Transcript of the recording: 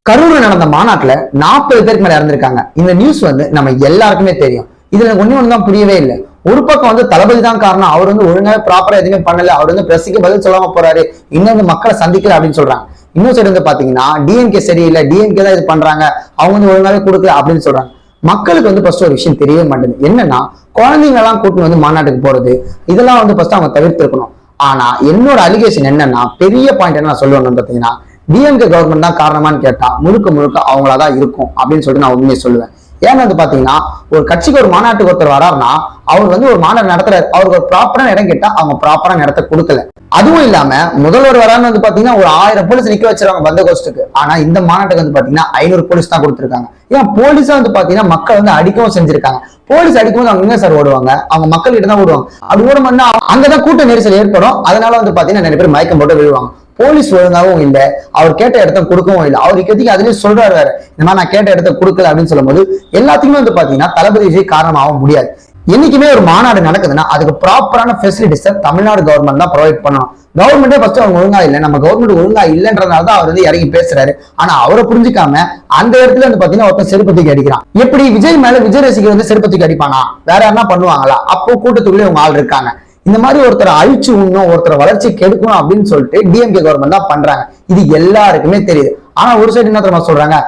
கரூர்ல நடந்த மாநாட்டுல 40 பேருக்கு மேல இறந்திருக்காங்க. இந்த நியூஸ் நம்ம எல்லாருக்குமே தெரியும். இதுல ஒண்ணுதான் புரியவே இல்லை. ஒரு பக்கம் தளபதி தான் காரணம், அவர் ஒழுங்காவே ப்ராப்பரா எதுவுமே பண்ணல, அவர் பிரஸுக்கு பதில் சொல்லாம போறாரு, இன்னும் மக்களை சந்திக்கல அப்படின்னு சொல்றாங்க. இன்னும் சைடு பாத்தீங்கன்னா டிஎம்கே சரியில்லை, டிஎம்கே தான் இது பண்றாங்க, அவங்க ஒழுங்காவே கொடுக்கல அப்படின்னு சொல்றாங்க. மக்களுக்கு ஃபர்ஸ்ட் ஒரு விஷயம் தெரியவே மாட்டேங்குது. என்னன்னா, குழந்தைங்க எல்லாம் கூட்டு மாநாட்டுக்கு போறது, இதெல்லாம் ஃபர்ஸ்ட் அவங்க தவிர்த்திருக்கணும். ஆனா என்னோட அலிகேஷன் என்னன்னா, பெரிய பாயிண்ட் என்ன நான் சொல்லுவேன்னு பாத்தீங்கன்னா, டிஎம்கே கவர்மெண்ட் தான் காரணமான்னு கேட்டா முழுக்க முழுக்க அவங்களாதான் இருக்கும் அப்படின்னு சொல்லிட்டு நான் உண்மையை சொல்லுவேன். ஏன்னா பாத்தீங்கன்னா, ஒரு கட்சிக்கு ஒரு மாநாட்டுக்கு ஒருத்தர் வராருன்னா அவர் ஒரு மாநாடு நடத்துறாரு, அவருக்கு ஒரு ப்ராப்பரான இடம் கேட்டா அவங்க ப்ராப்பரான இடத்த கொடுக்கல. அதுவும் இல்லாம முதல்வர் வரான்னு பாத்தீங்கன்னா ஒரு 1000 போலீஸ் நிக்க வச்சிருவாங்க பந்தோபஸ்துக்கு. ஆனா இந்த மாநாட்டுக்கு பாத்தீங்கன்னா 500 போலீஸ் தான் கொடுத்துருக்காங்க. ஏன் போலீஸா பாத்தீங்கன்னா மக்கள் அடிக்கவும் செஞ்சிருக்காங்க. போலீஸ் அடிக்கும்போது அவங்க எங்க சார் ஓடுவாங்க? அவங்க மக்கள் கிட்ட தான் ஓடுவாங்க. அப்படி ஓடும்போது அங்கதான் கூட்ட நெரிசல் ஏற்படும். அதனால பாத்தீங்கன்னா நிறைய பேர் மயக்கம் போட்டு விழுவாங்க. போலீஸ் ஒழுங்காவும் இல்லை, அவர் கேட்ட இடத்த கொடுக்கவும் இல்லை. அவருக்கு எதுக்கு அதுலயும் சொல்றாரு வேற, இந்த மாதிரி நான் கேட்ட இடத்த கொடுக்கல அப்படின்னு சொல்லும் போது எல்லாத்துக்குமே பாத்தீங்கன்னா தளபதி விஜய் காரணமாக முடியாது. என்னைக்குமே ஒரு மாநாடு நடக்குதுன்னா அதுக்கு ப்ராப்பரான ஃபெசிலிட்டிஸ் தமிழ்நாடு கவர்மெண்ட் தான் ப்ரொவைட் பண்ணணும். கவர்மெண்டே ஃபர்ஸ்ட் அவங்க ஒழுங்கா இல்லை, நம்ம கவர்மெண்ட் ஒழுங்கா இல்லைன்றதுனால தான் அவர் இறங்கி பேசுறாரு. ஆனா அவரை புரிஞ்சுக்காம அந்த இடத்துல பாத்தீங்கன்னா ஒருத்தர் செருப்பத்துக்கு அடிக்கிறான். எப்படி விஜய் மேல விஜய் ரசிகர் செருப்பத்துக்கு அடிப்பானா? வேற யாருன்னா பண்ணுவாங்களா? அப்போ கூட்டத்துக்குள்ளே உங்க ஆள் இருக்காங்க. இந்த மாதிரி ஒருத்தரை அழிச்சு உண்ணும், ஒருத்தரை வளர்ச்சி கெடுக்கணும் அப்படின்னு சொல்லிட்டு டிஎம்கே கவர்மெண்ட் தான் பண்றாங்க. இது எல்லாருக்குமே தெரியுது. ஆனா ஒரு சைடு என்ன தெரியுமா சொல்றாங்க,